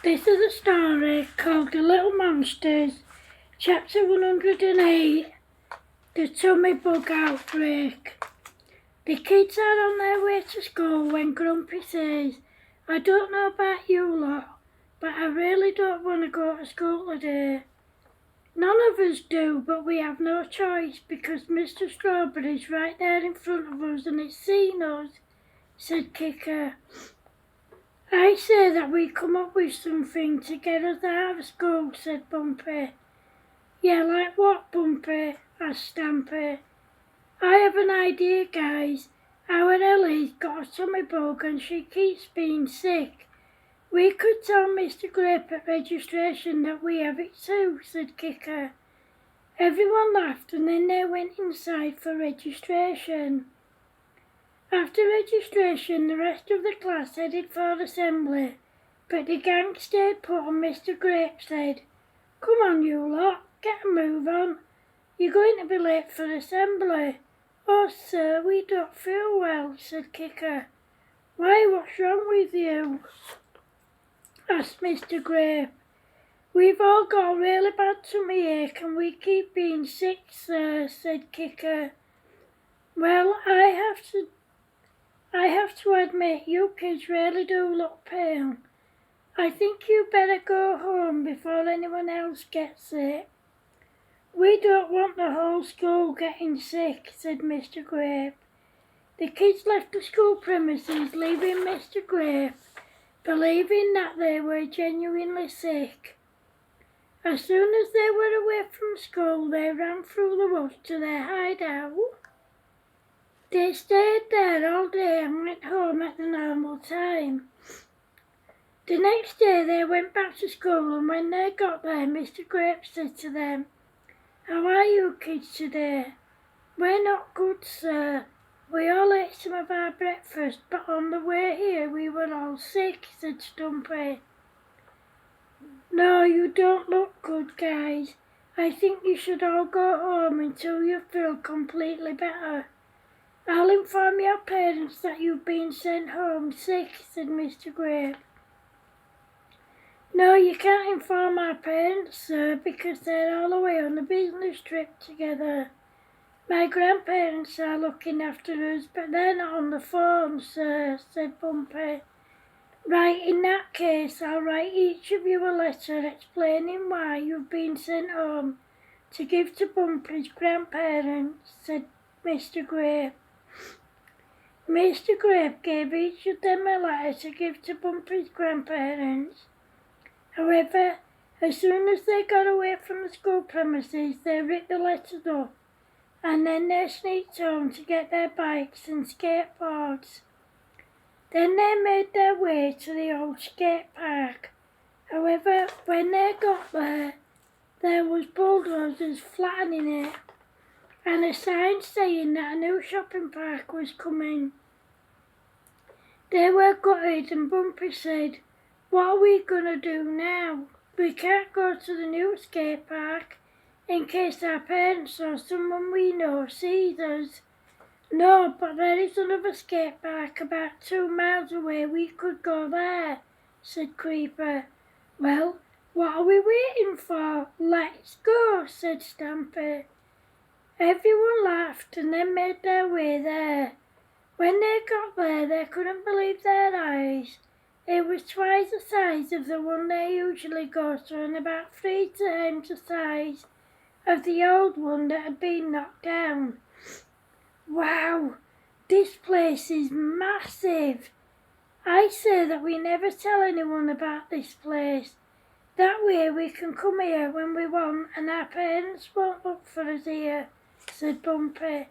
This is a story called The Little Monsters, Chapter 108, The Tummy Bug Outbreak. The kids are on their way to school when Grumpy says, "I don't know about you lot, but I really don't want to go to school today." None of us do, but we have no choice because Mr. Strawberry's right there in front of us and it's seen us, said Kicker. "I say that we come up with something to get us out of school," said Bumpy. "Yeah, like what, Bumpy?" asked Stampy. "I have an idea, guys. Our Ellie's got a tummy bug and she keeps being sick. We could tell Mr. Grape at registration that we have it too," said Kicker. Everyone laughed and then they went inside for registration. After registration, the rest of the class headed for assembly, but the gang stayed put and Mr. Grape said, "Come on, you lot, get a move on. You're going to be late for assembly." "Oh, sir, we don't feel well," said Kicker. "Why, what's wrong with you?" asked Mr. Grape. "We've all got a really bad tummy ache and we keep being sick, sir," said Kicker. "Well, I have to admit, you kids really do look pale. I think you better go home before anyone else gets it." "We don't want the whole school getting sick," said Mr. Grape. The kids left the school premises, leaving Mr. Grape, believing that they were genuinely sick. As soon as they were away from school, they ran through the woods to their hideout. They stayed there all day and went home at the normal time. The next day they went back to school and when they got there, Mr. Grape said to them, "How are you kids today?" "We're not good, sir. We all ate some of our breakfast, but on the way here we were all sick," said Stumpy. "No, you don't look good, guys. I think you should all go home until you feel completely better. I'll inform your parents that you've been sent home sick," said Mr. Grape. "No, you can't inform our parents, sir, because they're all away on a business trip together. My grandparents are looking after us, but they're not on the phone, sir," said Bumpy. "Right, in that case, I'll write each of you a letter explaining why you've been sent home to give to Bumpy's grandparents," said Mr. Grape. Mr. Grape gave each of them a letter to give to Bumpy's grandparents. However, as soon as they got away from the school premises, they ripped the letters up and then they sneaked home to get their bikes and skateboards. Then they made their way to the old skate park. However, when they got there, there was bulldozers flattening it and a sign saying that a new shopping park was coming. They were gutted and Bumpy said, "What are we going to do now? We can't go to the new skate park in case our parents or someone we know sees us." "No, but there is another skate park about 2 miles away. We could go there," said Creeper. "Well, what are we waiting for? Let's go," said Stampy. Everyone laughed and then made their way there. When they got there, they couldn't believe their eyes. It was twice the size of the one they usually go to and about 3 times the size of the old one that had been knocked down. "Wow, this place is massive. I say that we never tell anyone about this place. That way we can come here when we want and our parents won't look for us here," said Bumpy.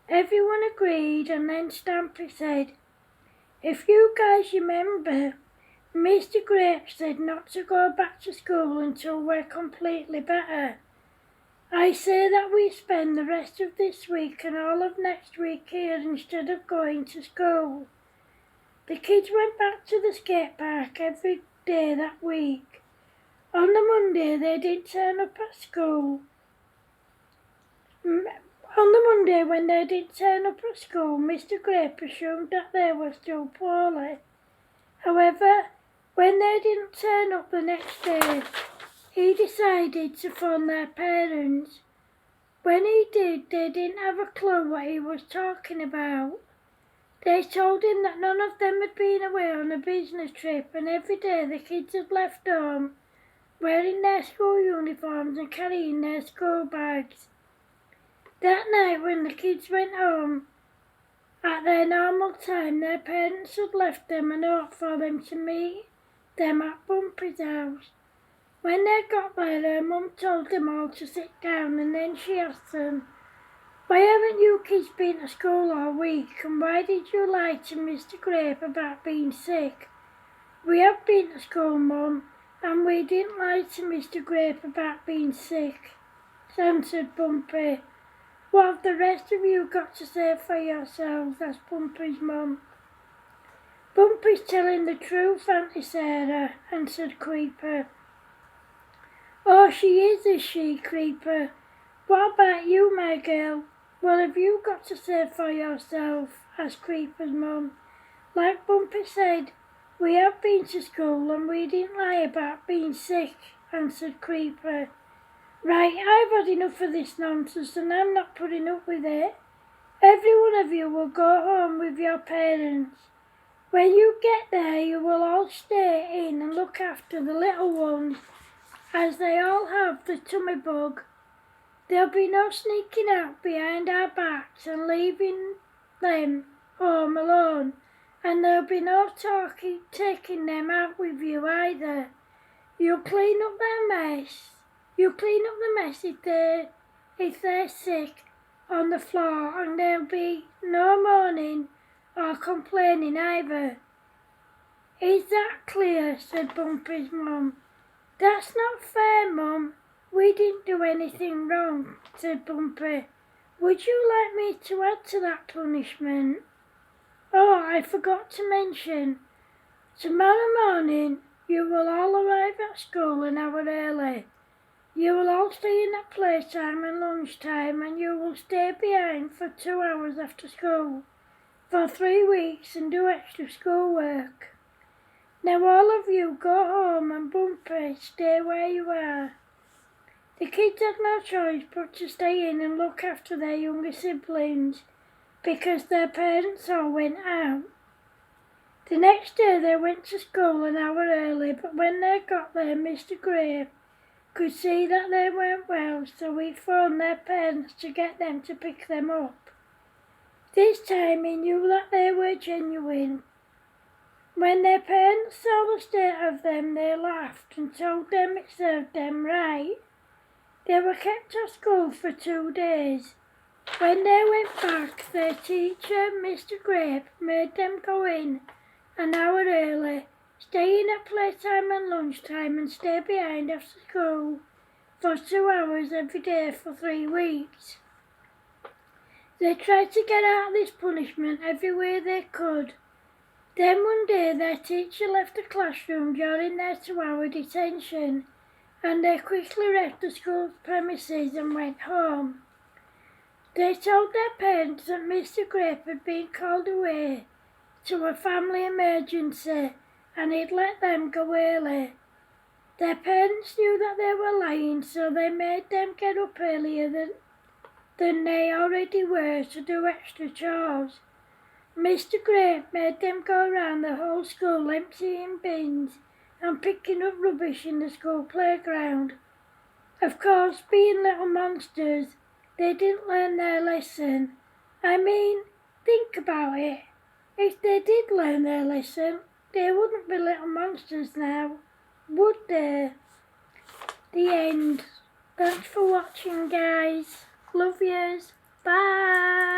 Everyone agreed and then Stampy said, "If you guys remember, Mr. Grape said not to go back to school until we're completely better. I say that we spend the rest of this week and all of next week here instead of going to school." The kids went back to the skate park every day that week. On the Monday they did turn up at school. On the Monday when they did turn up at school, Mr. Grape assumed that they were still poorly. However, When they didn't turn up the next day, he decided to phone their parents. When he did, they didn't have a clue what he was talking about. They told him that none of them had been away on a business trip, and every day the kids had left home wearing their school uniforms and carrying their school bags. That night when the kids went home at their normal time, their parents had left them a note for them to meet them at Bumpy's house. When they got there, their mum told them all to sit down, and then she asked them, "Why haven't you kids been to school all week, and why did you lie to Mr. Grape about being sick?" "We have been to school, Mum, and we didn't lie to Mr. Grape about being sick," answered Bumpy. "What have the rest of you got to say for yourselves?" asked Bumpy's mum. "Bumpy's telling the truth, Auntie Sarah," answered Creeper. "Oh, she is she, Creeper? What about you, my girl? What have you got to say for yourself?" asked Creeper's mum. "Like Bumpy said, we have been to school and we didn't lie about being sick," answered Creeper. "Right, I've had enough of this nonsense and I'm not putting up with it. Every one of you will go home with your parents. When you get there, you will all stay in and look after the little ones, as they all have the tummy bug. There'll be no sneaking out behind our backs and leaving them home alone, and there'll be no taking them out with you either. You'll clean up their mess. You clean up the mess if they're sick on the floor, and there'll be no moaning or complaining either." "Is that clear?" said Bumpy's mum. "That's not fair, Mum. We didn't do anything wrong," said Bumpy. "Would you like me to add to that punishment?" "Oh, I forgot to mention. Tomorrow morning you will all arrive at school an hour early. You will all stay in at playtime and lunchtime, and you will stay behind for 2 hours after school for 3 weeks and do extra schoolwork. Now all of you go home and Bumpy, stay where you are." The kids had no choice but to stay in and look after their younger siblings because their parents all went out. The next day they went to school an hour early, but when they got there, Mr. Grape could see that they weren't well, so he phoned their parents to get them to pick them up. This time he knew that they were genuine. When their parents saw the state of them, they laughed and told them it served them right. They were kept at school for 2 days. When they went back, their teacher, Mr. Grape, made them go in an hour early, stay in at playtime and lunchtime, and stay behind after school for 2 hours every day for 3 weeks. They tried to get out of this punishment every way they could. Then one day their teacher left the classroom during their 2-hour detention, and they quickly left the school premises and went home. They told their parents that Mr. Grape had been called away to a family emergency and he'd let them go early. Their parents knew that they were lying, so they made them get up earlier than they already were to do extra chores. Mr. Grape made them go around the whole school emptying bins and picking up rubbish in the school playground. Of course, being little monsters, they didn't learn their lesson. I mean, think about it. If they did learn their lesson, they wouldn't be little monsters now, would they? The end. Thanks for watching, guys. Love yous. Bye.